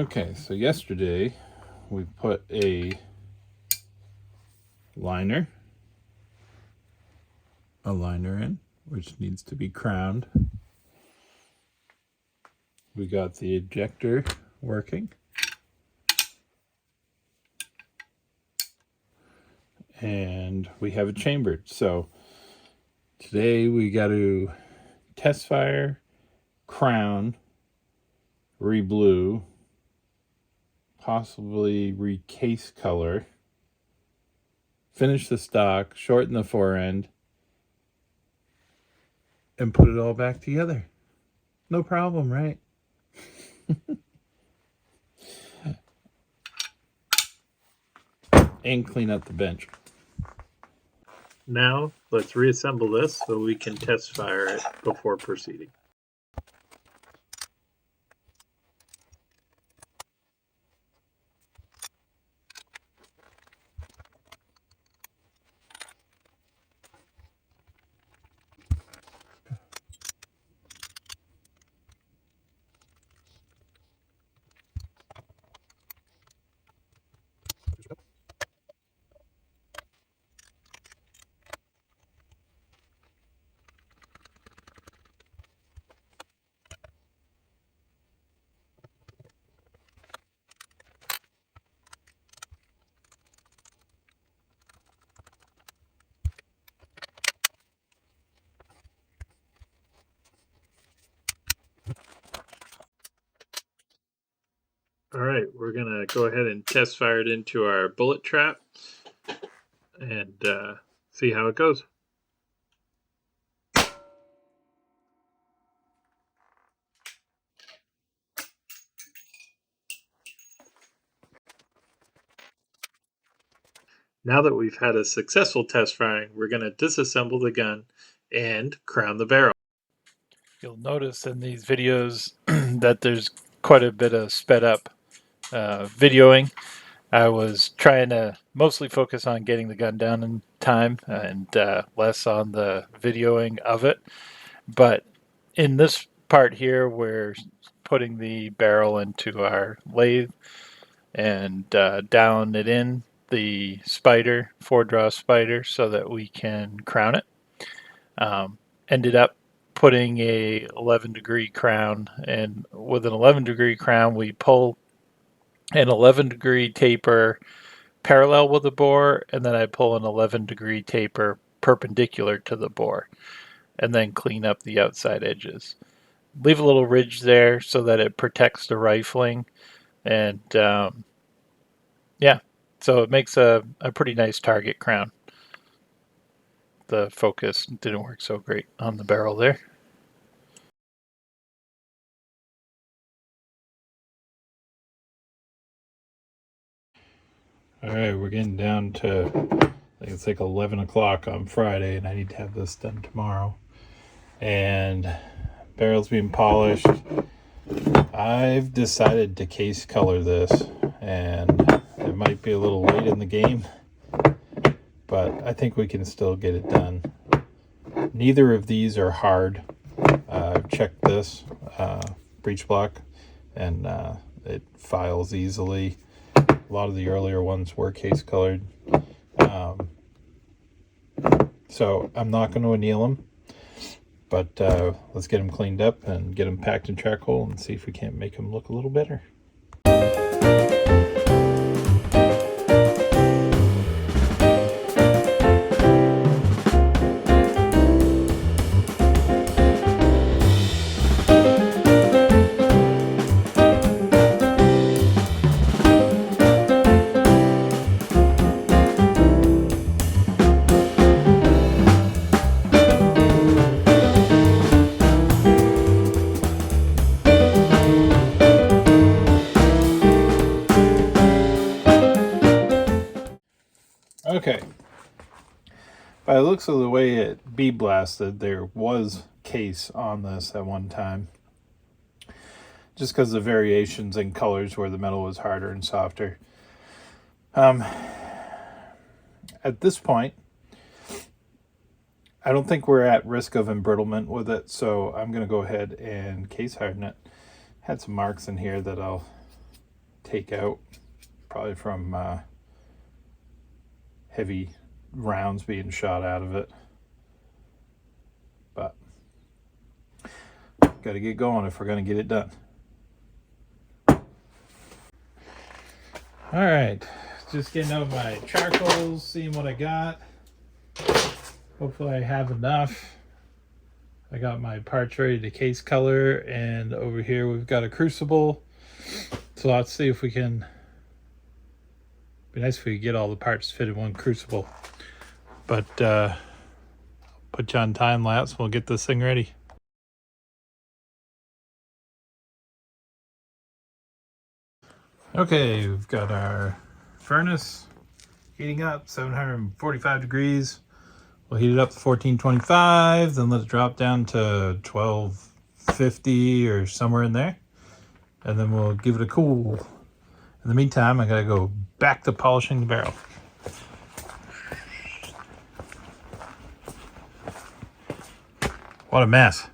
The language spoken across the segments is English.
Okay, so yesterday we put a liner in, which needs to be crowned. We got the ejector working. And we have it chambered. So today we got to test fire, crown, re-blue, possibly recase color, finish the stock, shorten the fore end, and put it all back together. No problem, right? And clean up the bench. Now let's reassemble this so we can test fire it before proceeding. All right, we're gonna go ahead and test fire it into our bullet trap and see how it goes. Now that we've had a successful test firing, we're going to disassemble the gun and crown the barrel. You'll notice in these videos that there's quite a bit of sped up videoing. I was trying to mostly focus on getting the gun down in time and less on the videoing of it. But in this part here, we're putting the barrel into our lathe and down it in the spider, 4-draw spider, so that we can crown it. Ended up putting a 11-degree crown, and with an 11-degree crown we pull an 11-degree taper parallel with the bore, and then I pull an 11-degree taper perpendicular to the bore, and then clean up the outside edges. Leave a little ridge there so that it protects the rifling, and yeah, so it makes a pretty nice target crown. The focus didn't work so great on the barrel there. All right, we're getting down to, I think it's like 11 o'clock on Friday, and I need to have this done tomorrow. And barrel's being polished. I've decided to case color this, and it might be a little late in the game, but I think we can still get it done. Neither of these are hard. I've checked this breech block, and it files easily. A lot of the earlier ones were case colored. So I'm not going to anneal them, but let's get them cleaned up and get them packed in charcoal and see if we can't make them look a little better. Okay, by the looks of the way it bead blasted, there was case on this at one time, just because of the variations in colors where the metal was harder and softer. At this point, I don't think we're at risk of embrittlement with it, so I'm going to go ahead and case harden it. Had some marks in here that I'll take out, probably from heavy rounds being shot out of it. But got to get going if we're going to get it done. All right, just getting out my charcoals, seeing what I got. Hopefully I have enough. I got my parts ready to case color, and over here we've got a crucible. So let's see if we can. Be nice if we could get all the parts fit in one crucible. But put you on time lapse. We'll get this thing ready. Okay, we've got our furnace heating up 745 degrees. We'll heat it up to 1425, then let it drop down to 1250 or somewhere in there. And then we'll give it a cool. In the meantime, I gotta go back to polishing the barrel. What a mess.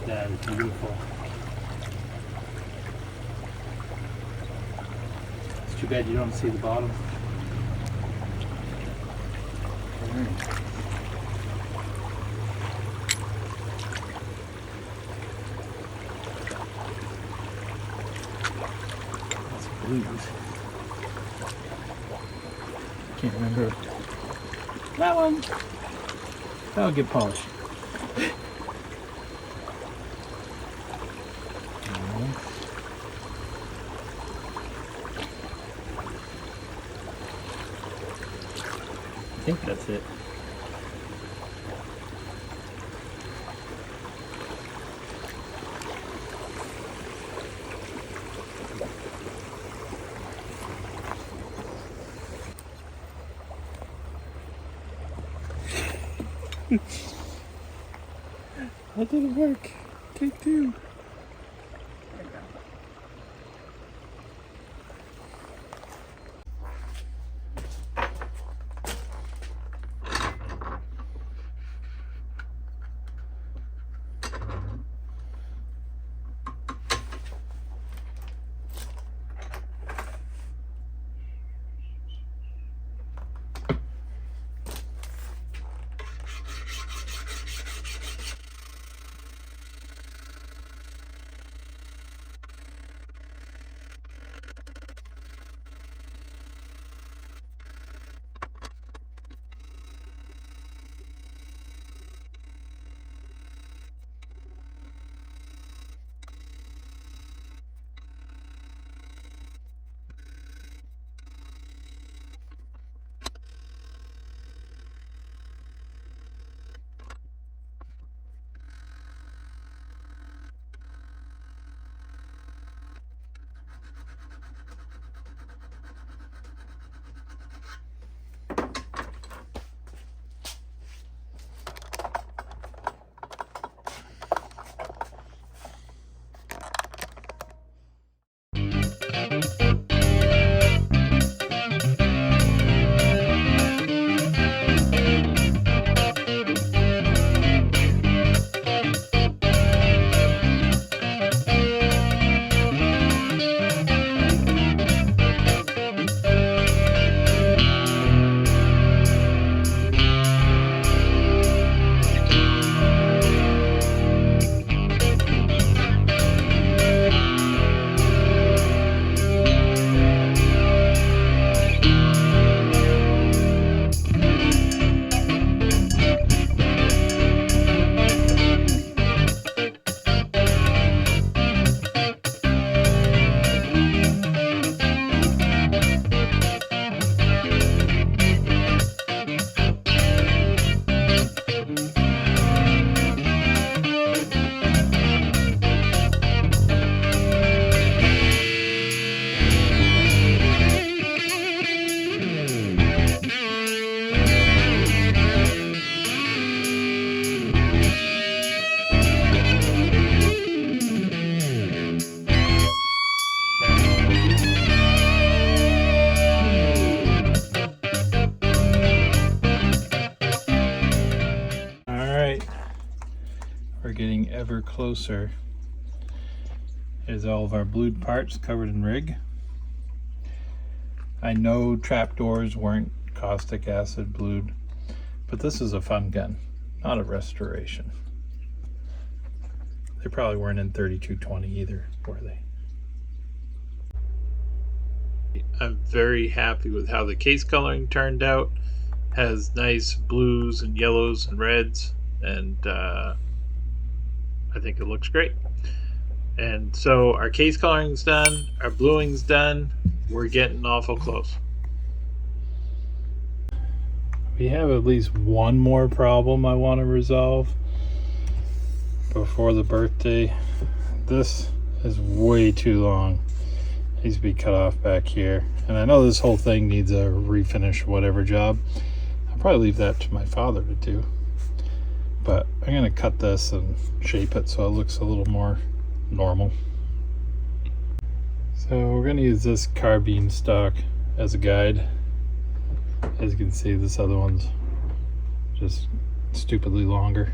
That is beautiful. It's too bad you don't see the bottom. That's blues. Can't remember. That one. That'll get polished. I think that's it. That didn't work. Take two. We're getting ever closer. Here's all of our blued parts covered in rig. I know trapdoors weren't caustic acid blued, but this is a fun gun, not a restoration. They probably weren't in 3220 either, were they? I'm very happy with how the case coloring turned out. Has nice blues and yellows and reds, and I think it looks great. And so our case coloring's done, our bluing's done. We're getting awful close. We have at least one more problem I want to resolve before the birthday. This is way too long. It needs to be cut off back here. And I know this whole thing needs a refinish whatever job. I'll probably leave that to my father to do. But I'm going to cut this and shape it so it looks a little more normal. So we're going to use this carbine stock as a guide. As you can see, this other one's just stupidly longer.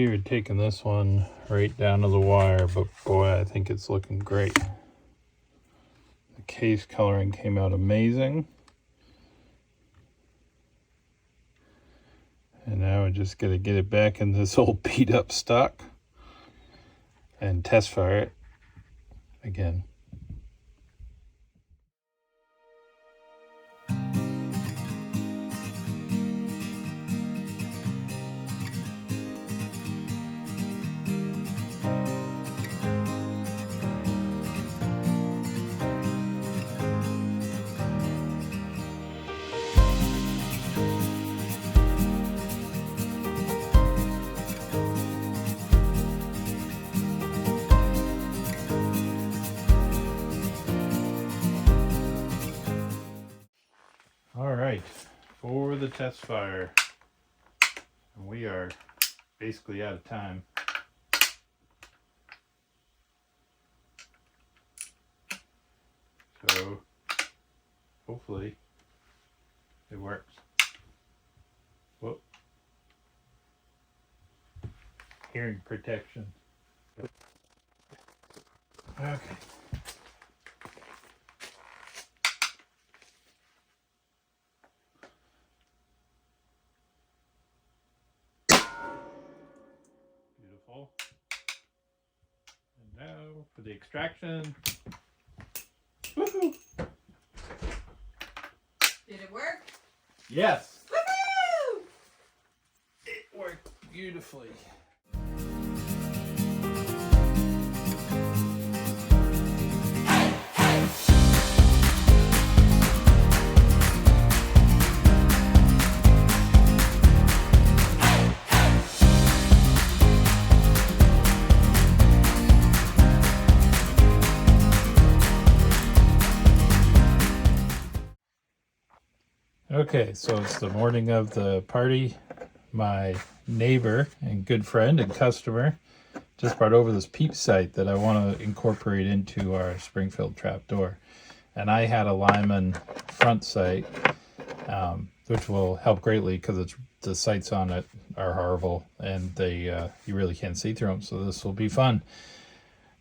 we are taking this one right down to the wire, but boy, I think it's looking great. The case coloring came out amazing. And now we're just going to get it back in this old beat up stock and test fire it again. All right, for the test fire, and we are basically out of time. So hopefully it works. Whoop. Hearing protection. Okay. Beautiful. And now for the extraction. Woohoo! Did it work? Yes. Woohoo! It worked beautifully. Okay, so it's the morning of the party. My neighbor and good friend and customer just brought over this peep sight that I want to incorporate into our Springfield Trapdoor. And I had a Lyman front sight, which will help greatly because the sights on it are horrible and they you really can't see through them. So this will be fun.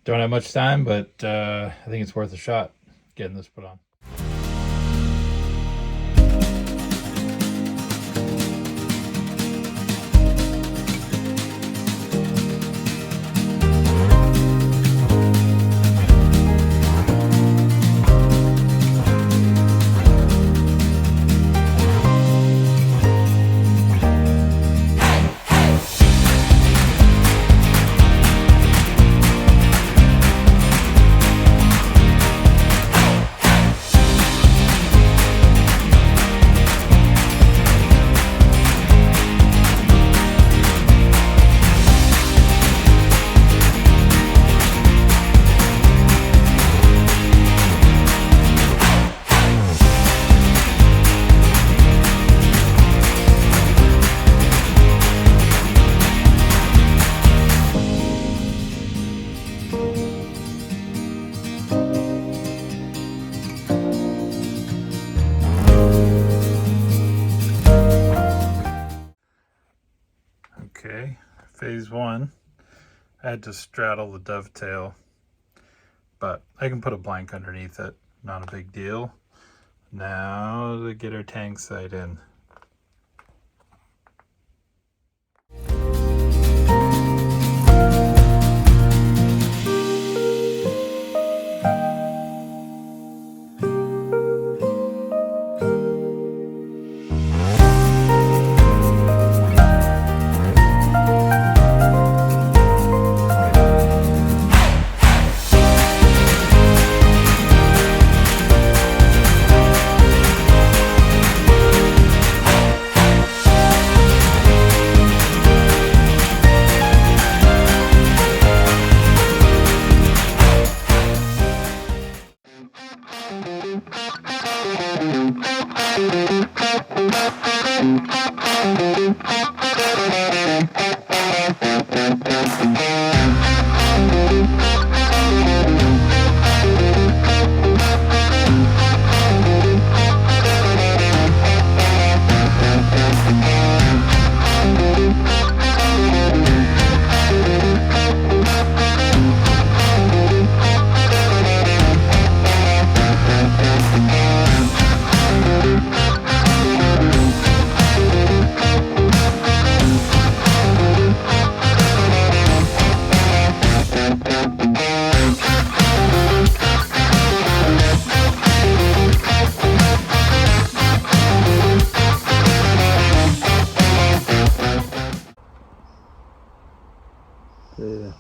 Don't have much time, but I think it's worth a shot getting this put on. Okay, phase one, I had to straddle the dovetail, but I can put a blank underneath it, not a big deal. Now to get our tank sight in. Yeah.